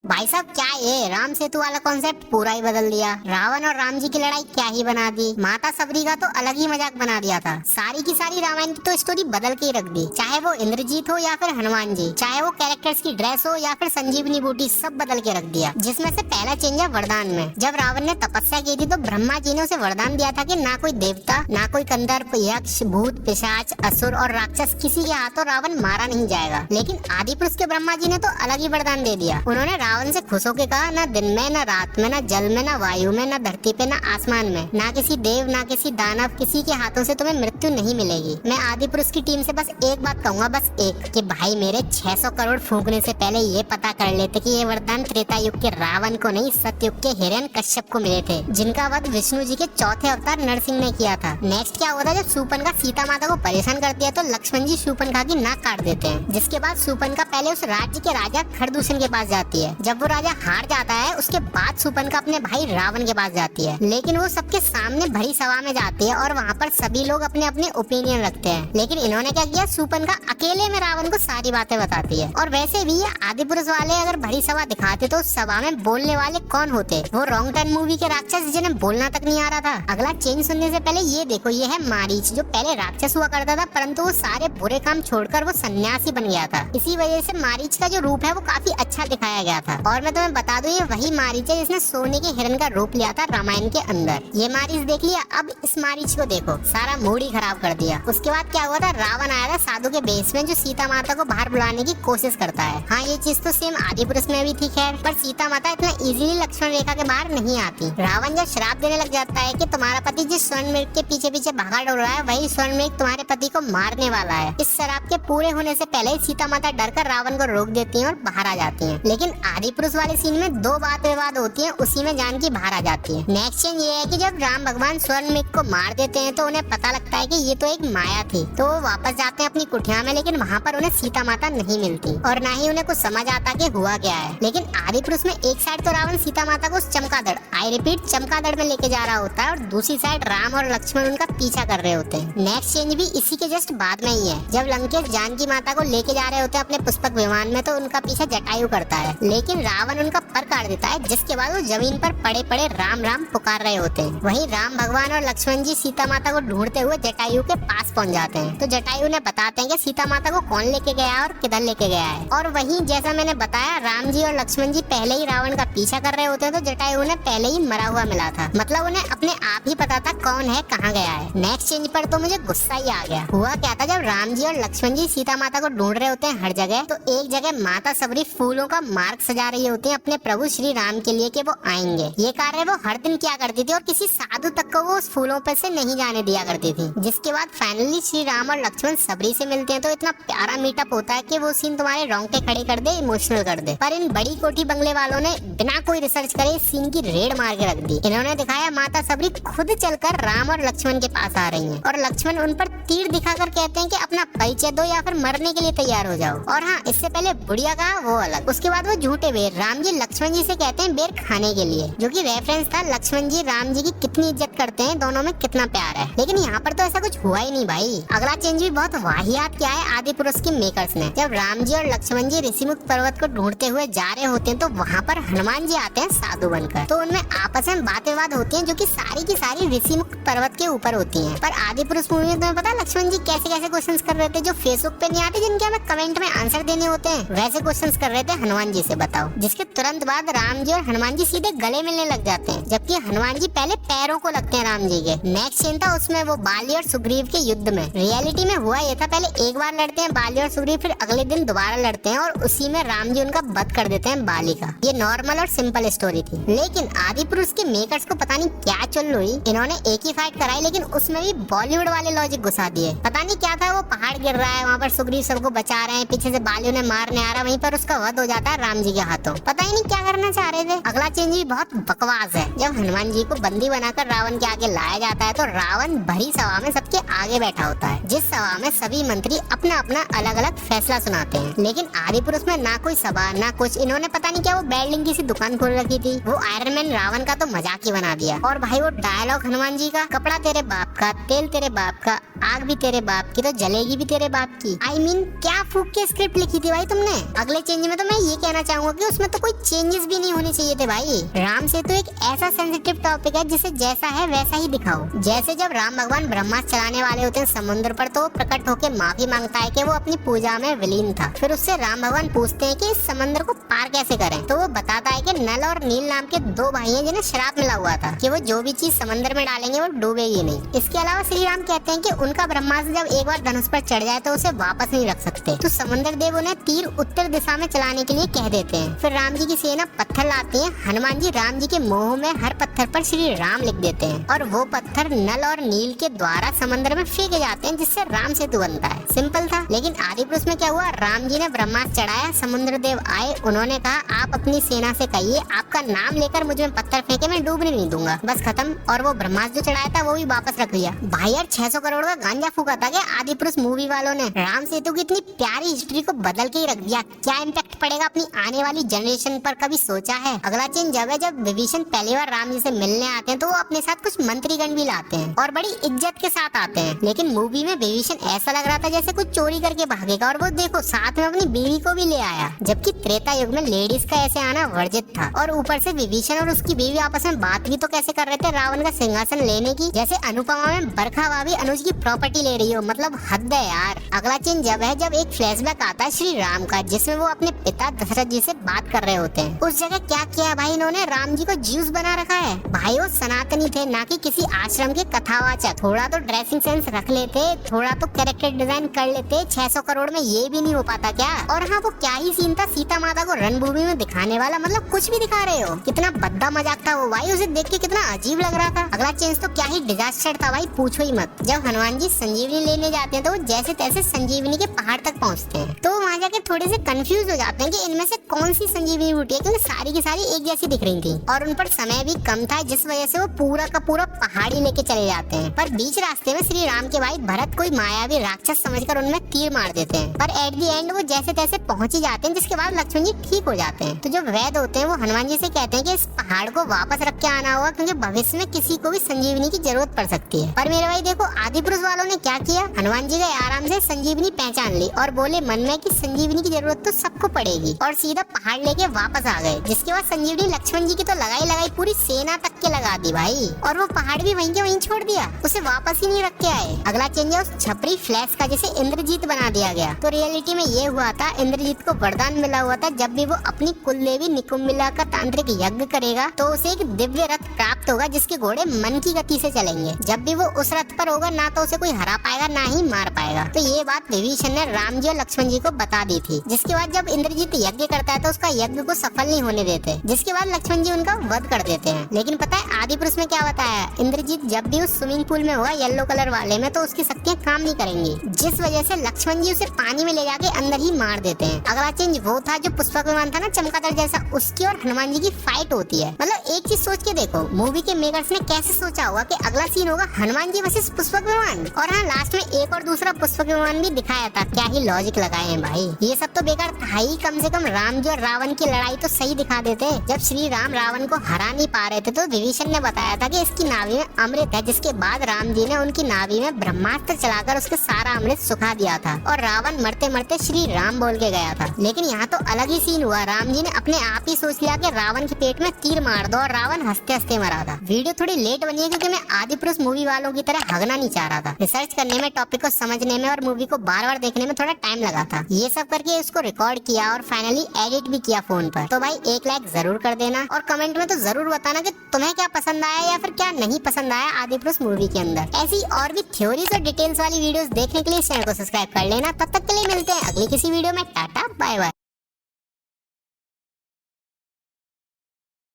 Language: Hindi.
भाई साहब क्या ये राम सेतु वाला कॉन्सेप्ट पूरा ही बदल दिया। रावण और राम जी की लड़ाई क्या ही बना दी। माता सबरी का तो अलग ही मजाक बना दिया था। सारी की सारी रामायण की तो स्टोरी बदल के ही रख दी। चाहे वो इंद्रजीत हो या फिर हनुमान जी, चाहे वो कैरेक्टर्स की ड्रेस हो या फिर संजीवनी बूटी, सब बदल के रख दिया। जिसमें से पहला चेंज है वरदान में। जब रावण ने तपस्या की थी तो ब्रह्मा जी ने उसे वरदान दिया था कि ना कोई देवता, ना कोई कंदर्प, यक्ष, भूत, पिशाच, असुर और राक्षस किसी के हाथों रावण मारा नहीं जाएगा। लेकिन आदि पुरुष के ब्रह्मा जी ने तो अलग ही वरदान दे दिया। उन्होंने रावण से खुश होकर कहा, ना दिन में, ना रात में, ना जल में, ना वायु में, ना धरती पे, ना आसमान में, ना किसी देव, ना किसी दानव, किसी के हाथों से तुम्हें मृत्यु नहीं मिलेगी। मैं आदि पुरुष की टीम से बस एक बात कहूंगा, बस एक, कि भाई मेरे 600 करोड़ फूंकने से पहले ये पता कर लेते कि ये वरदान त्रेता युग के रावण को नहीं, सतयुग के हिरण्य कश्यप को मिले थे, जिनका वध विष्णु जी के चौथे अवतार नरसिंह ने किया था। नेक्स्ट क्या होता है, जब शूर्पणखा सीता माता को परेशान करती है तो लक्ष्मण जी शूर्पणखा की नाक काट देते हैं। जिसके बाद शूर्पणखा पहले उस राज्य के राजा खरदूषण के पास जाती है। जब वो राजा हार जाता है उसके बाद शूर्पणखा अपने भाई रावण के पास जाती है, लेकिन वो सबके सामने भरी सभा में जाती है और वहाँ पर सभी लोग अपने अपने ओपिनियन रखते हैं। लेकिन इन्होंने क्या किया, शूर्पणखा अकेले में रावण को सारी बातें बताती है। और वैसे भी ये आदि पुरुष वाले अगर भरी सभा दिखाते तो उस सभा में बोलने वाले कौन होते? वो रॉन्ग टर्न मूवी के राक्षस जिन्हें बोलना तक नहीं आ रहा था। अगला चेंज सुनने से पहले ये देखो, ये है मारीच, जो पहले राक्षस हुआ करता था परंतु वो सारे बुरे काम छोड़कर वो सन्यासी बन गया था। इसी वजह से मारीच का जो रूप है वो काफी अच्छा दिखाया गया था। और मैं तुम्हें बता दूं, ये वही मारीच है जिसने सोने के हिरण का रूप लिया था रामायण के अंदर। ये मारीच देख लिया, अब इस मारीच को देखो, सारा मूड ही खराब कर दिया। उसके बाद क्या हुआ था, रावण आया था साधु के बेस में जो सीता माता को बाहर बुलाने की कोशिश करता है। हाँ, ये चीज तो सेम आदि पुरुष में भी थी खैर, पर सीता माता इतना इजीली लक्ष्मण रेखा के बाहर नहीं आती। रावण जब श्राप देने लग जाता है कि तुम्हारा पति जिस स्वर्ण मृग के पीछे पीछे भागा डोल रहा है वही स्वर्ण मृग तुम्हारे पति को मारने वाला है। इस श्राप के पूरे होने से पहले सीता माता डरकर रावण को रोक देती है और बाहर आ जाती है। लेकिन आदि पुरुष वाले सीन में दो बात विवाद होती है, उसी में जानकी बाहर आ जाती है। नेक्स्ट चेंज ये है कि जब राम भगवान स्वर्ण मृग को मार देते हैं तो उन्हें पता लगता है कि ये तो एक माया थी, तो वो वापस जाते हैं अपनी कुटिया में। लेकिन वहाँ पर उन्हें सीता माता नहीं मिलती और न ही उन्हें कुछ समझ आता कि हुआ क्या है। लेकिन आदि पुरुष में एक साइड तो रावण सीता माता को उस चमगादड़, आई रिपीट चमगादड़ में लेके जा रहा होता है और दूसरी साइड राम और लक्ष्मण उनका पीछा कर रहे होते हैं। नेक्स्ट चेंज भी इसी के जस्ट बाद में ही है। जब लंकेश जानकी माता को लेके जा रहे होते हैं अपने पुष्पक विमान में तो उनका पीछा जटायु करता है, लेकिन रावण उनका पर काट देता है, जिसके बाद वो जमीन पर पड़े पड़े राम राम पुकार रहे होते हैं। वहीं राम भगवान और लक्ष्मण जी सीता माता को ढूंढते हुए जटायु के पास पहुंच जाते हैं। तो जटायु ने बताते हैं कि सीता माता को कौन लेके गया और किधर लेके गया है। और वहीं जैसा मैंने बताया, राम जी और लक्ष्मण जी पहले ही रावण का पीछा कर रहे होते हैं, तो जटायु ने पहले ही मरा हुआ मिला था। मतलब उन्हें अपने आप ही पता था कौन है कहाँ गया है। नेक्स्ट चेंज पर तो मुझे गुस्सा ही आ गया। हुआ क्या था, जब राम जी और लक्ष्मण जी सीता माता को ढूंढ रहे होते हैं हर जगह, तो एक जगह माता सबरी फूलों का मार्ग सजा रही होती है अपने प्रभु श्री राम के लिए कि वो आएंगे। ये कार्य वो हर दिन किया करती थी और किसी साधु तक को वो उस फूलों पे से नहीं जाने दिया करती थी। जिसके बाद फाइनली श्री राम और लक्ष्मण सबरी से मिलते हैं तो इतना प्यारा मीटअप होता है कि वो सीन तुम्हारे रोंगटे खड़े कर दे, इमोशनल कर दे। पर इन बड़ी कोठी बंगले वालों ने बिना कोई रिसर्च करे इस सीन की रेड मार के रख दी। इन्होंने दिखाया माता सबरी खुद चलकर राम और लक्ष्मण के पास आ रही है और लक्ष्मण उन पर तीर दिखाकर कहते हैं कि अपना परिचय दो या फिर मरने के लिए तैयार हो जाओ। और हाँ, इससे पहले बुढ़िया कहा वो अलग। उसके बाद वो झूठे बेर राम जी लक्ष्मण जी से कहते हैं बेर खाने के लिए, जो कि रेफरेंस था लक्ष्मण जी राम जी की कितनी इज्जत करते हैं, दोनों में कितना प्यार है। लेकिन यहाँ पर तो ऐसा कुछ हुआ ही नहीं भाई। अगला चेंज भी बहुत वाहियात किया है आदि पुरुष के मेकर्स ने। जब राम जी और लक्ष्मण जी ऋषिमुख पर्वत को ढूंढते हुए जा रहे होते हैं तो वहाँ पर हनुमान जी आते हैं साधु बनकर। तो उनमें आपस में बात विवाद होती है जो कि सारी की सारी ऋषिमुख पर्वत के ऊपर होती है। पर आदि पुरुष मूवी में तुम्हें पता लक्ष्मण जी कैसे कैसे क्वेश्चन कर रहे थे जो फेसबुक पे नहीं आते, जिनके हमें कमेंट में आंसर देने होते हैं, वैसे क्वेश्चन कर रहे थे हनुमान जी से। बताओ, जिसके तुरंत बाद राम जी और हनुमान जी सीधे गले मिलने लग जाते हैं, जबकि हनुमान जी पहले पैरों को लगते हैं राम जी के। नेक्स्ट सीन था उसमें वो बाली और सुग्रीव के युद्ध में। रियलिटी में हुआ ये था, पहले एक बार लड़ते हैं बाली और सुग्रीव, फिर अगले दिन दोबारा लड़ते हैं और उसी में राम जी उनका वध कर देते हैं बाली का। ये नॉर्मल और सिंपल स्टोरी थी। लेकिन आदि पुरुष के मेकर्स को पता नहीं क्या चल रही, इन्होंने एक ही फाइट कराई लेकिन उसमें भी बॉलीवुड वाले लॉजिक घुसा दिए। पता नहीं क्या था, वो पहाड़ गिर रहा है, वहाँ पर सुग्रीव सबको बचा रहे हैं, पीछे से बाली उन्हें मारने आ रहा है, वहीं पर उसका वध हो जाता है राम जी के हाथों। पता ही नहीं क्या करना चाह रहे थे। अगला चेंज भी बहुत बकवास है। जब हनुमान जी को बंदी बनाकर रावण के आगे लाया जाता है तो रावण भरी सभा में सबके आगे बैठा होता है, जिस सभा में सभी मंत्री अपना अपना अलग अलग फैसला सुनाते हैं। लेकिन आदि पुरुष में ना कोई सभा ना कुछ। इन्होंने पता नहीं क्या वो बैल्डिंग की सी दुकान खोल रखी थी। वो आयरन मैन रावण का तो मजाक ही बना दिया। और भाई वो डायलॉग हनुमान जी का, कपड़ा तेरे बाप का, तेल तेरे बाप का, आग भी तेरे बाप की तो जलेगी भी तेरे बाप की। I mean, क्या फूक के स्क्रिप्ट लिखी थी भाई तुमने। अगले चेंज में तो मैं ये कहना चाहूंगा कि उसमें तो कोई चेंजेस भी नहीं होने चाहिए थे भाई। राम सेतु एक ऐसा सेंसिटिव टॉपिक है जिसे जैसा है वैसा ही दिखाओ। जैसे जब राम भगवान ब्रह्मास्त्र चलाने वाले होते हैं समुद्र पर, तो प्रकट होकर माफी मांगता है कि वो अपनी पूजा में विलीन था। फिर उससे राम भगवान पूछते हैं कि इस समंदर को पार कैसे करें, तो वो बताता है कि नल और नील नाम के दो भाई हैं जिन्हें श्राप मिला हुआ था कि वो जो भी चीज समंदर में डालेंगे वो डूबेगी नहीं। इसके अलावा श्री राम कहते हैं कि उनका ब्रह्मास्त्र जब एक बार धनुष पर चढ़ जाए तो उसे वापस नहीं रख सकते, तो समुद्र देव उन्हें तीर उत्तर दिशा में चलाने के लिए कह देते हैं। फिर राम जी की सेना पत्थर लाती है। हनुमान जी राम जी के मोह में हर पत्थर पर श्री राम लिख देते हैं और वो पत्थर नल और नील के द्वारा समंदर में फेंके जाते हैं, जिससे राम सेतु बनता है। सिंपल था। लेकिन आदि पुरुष में क्या हुआ, राम जी ने ब्रह्मास्त्र चढ़ाया, समुद्र देव आए, उन्होंने कहा आप अपनी सेना से कहिए आपका नाम लेकर मुझ में पत्थर फेंके, मैं डूबने नहीं दूंगा, बस खत्म। और वो ब्रह्मास्त्र जो चढ़ाया था वो भी वापस रख लिया। भाई यार 600 करोड़ का गांजा फूका था क्या आदि पुरुष मूवी वालों ने। राम सेतु की इतनी प्यारी हिस्ट्री को बदल के ही रख दिया। क्या इम्पैक्ट पड़ेगा अपनी आने वाली जनरेशन पर, कभी सोचा है। अगला चीज जब है जब विभीषण पहली बार राम जी से मिलने आते हैं तो वो अपने साथ कुछ मंत्रीगण भी लाते हैं और बड़ी इज्जत के साथ आते हैं। लेकिन मूवी में विभीषण ऐसा लग रहा था जैसे कुछ चोरी करके भागेगा, और वो देखो साथ में अपनी बीवी को भी ले आया, जबकि त्रेता युग में लेडीज का ऐसे आना वर्जित था। और ऊपर से विभीषण और उसकी बीवी आपस में बात भी तो कैसे कर रहे थे रावण का सिंहासन लेने की, जैसे अनुपमा में बरखा भाभी अनुज की प्रॉपर्टी ले रही हो, मतलब हद है यार। अगला चीज जब है जब एक फ्लैशबैक आता है श्री राम का, जिसमें वो अपने पिता दशरथ जी से बात कर रहे होते हैं। उस जगह क्या किया भाई इन्होंने, राम जी को ज्यूस बना रखा है। भाई वो सनातनी थे, ना कि किसी आश्रम के कथावाचक। थोड़ा तो ड्रेसिंग सेंस रख लेते, थोड़ा तो कैरेक्टर डिजाइन कर लेते। 600 करोड़ में ये भी नहीं हो पाता क्या। और हाँ वो क्या ही सीन था सीता माता को रणभूमि में दिखाने वाला, मतलब कुछ भी दिखा रहे हो। कितना भद्दा मजाक था वो भाई, उसे देख के कितना अजीब लग रहा था। अगला चेंज तो क्या ही डिजास्टर था भाई, पूछो ही मत। जब हनुमान जी संजीवनी लेने जाते हैं तो वो जैसे तैसे संजीवनी के पहाड़ तक पहुँचते हैं, तो वहाँ जाके थोड़े से कंफ्यूज हो जाते हैं कि इनमें से कौन सी संजीवनी बूटी है, क्योंकि सारी की सारी एक जैसी दिख रही थी और उन पर समय भी कम था, जिस वजह से वो पूरा का पूरा पहाड़ी लेके चले जाते हैं। पर बीच रास्ते में श्री राम के भाई भरत कोई मायावी राक्षस समझकर उनमें तीर मार देते हैं, पर एट दी एंड वो जैसे तैसे पहुंच ही जाते हैं, जिसके बाद लक्ष्मण जी ठीक हो जाते हैं। तो जो वैद्य होते हैं वो हनुमान जी से कहते हैं कि इस पहाड़ को वापस रख के आना होगा, क्योंकि भविष्य में किसी को भी संजीवनी की जरूरत पड़ सकती है। पर मेरे भाई देखो आदि पुरुष वालों ने क्या किया, हनुमान जी गए आराम से संजीवनी पहचान ली और बोले मन में कि संजीवनी की जरूरत तो सबको पड़ेगी, और सीधा पहाड़ लेके वापस आ गए। जिसके बाद संजीवनी लक्ष्मण जी की तो लगाई पूरी सेना तक के लगा दी भाई, और वो पहाड़ भी वहीं के वहीं छोड़ दिया, उसे वापस ही नहीं रख के आए। अगला चेंज है उस छपरी फ्लैश का, जिसे इंद्रजीत बना दिया गया। तो रियलिटी में ये हुआ था, इंद्रजीत को वरदान मिला हुआ था जब भी वो अपनी कुलदेवी निकुंबिला का तांत्रिक यज्ञ करेगा तो उसे एक दिव्य रथ प्राप्त होगा, जिसके घोड़े मन की गति से चलेंगे। जब भी वो उस रथ पर होगा ना तो उसे कोई हरा पाएगा ना ही मार पाएगा। तो ये बात विभीषण ने राम जी और लक्ष्मण जी को बता दी थी। जिसके बाद जब इंद्रजीत यज्ञ करता है तो उसका यज्ञ को सफल नहीं होने देते, जिसके बाद लक्ष्मण जी उनका वध कर देते हैं। लेकिन पता है आदि पुरुष में क्या बताया, इंद्रजीत जब भी उस स्विमिंग पूल में होगा येलो कलर वाले में, तो उसकी शक्तियाँ काम नहीं करेंगी, जिस वजह से लक्ष्मण जी उसे पानी में ले जाके अंदर ही मार देते हैं। अगला चेंज वो था जो पुष्पक विमान था ना चमगादड़ जैसा, उसकी और हनुमान जी की फाइट होती है। मतलब एक चीज सोच के देखो, मूवी के मेकर्स ने कैसे सोचा होगा कि अगला सीन होगा हनुमान जी वर्सेस पुष्पक विमान, और हाँ लास्ट में एक और दूसरा पुष्पक विमान भी दिखाया था। क्या ही लॉजिक लगाए हैं भाई, ये सब तो बेकार था ही। कम से कम राम जी और रावण की लड़ाई तो सही दिखा देते। जब श्री राम रावण को हरा नहीं पा रहे थे तो विभीषण ने बताया था कि इसकी नाभि में अमृत है, जिसके बाद राम जी ने उनकी नाभि में ब्रह्मास्त्र चलाकर उसके सारा अमृत सुखा दिया था, और रावण मरते मरते श्री राम बोल के गया था। लेकिन यहाँ तो अलग ही सीन हुआ, राम जी ने अपने आप ही सोच लिया कि रावण के पेट में तीर मार दो, और रावण हंसते हंसते मरा था। वीडियो थोड़ी लेट बनी है क्योंकि मैं आदि पुरुष मूवी वालों की तरह हगना नहीं चाह रहा था। रिसर्च करने में, टॉपिक को समझने में और मूवी को बार बार देखने में थोड़ा टाइम लगा था। ये सब करके उसको रिकॉर्ड किया और फाइनली एडिट भी किया फोन पर। तो भाई एक लाइक जरूर कर देना और कमेंट में तो जरूर बताना कि तुम्हें क्या पसंद आया या फिर क्या नहीं पसंद आया आदि पुरुष मूवी के अंदर। ऐसी और भी थ्योरीज और डिटेल्स वाली वीडियोस देखने के लिए चैनल को सब्सक्राइब कर लेना। तब तक के लिए मिलते हैं अगली किसी वीडियो में। Tata bye bye.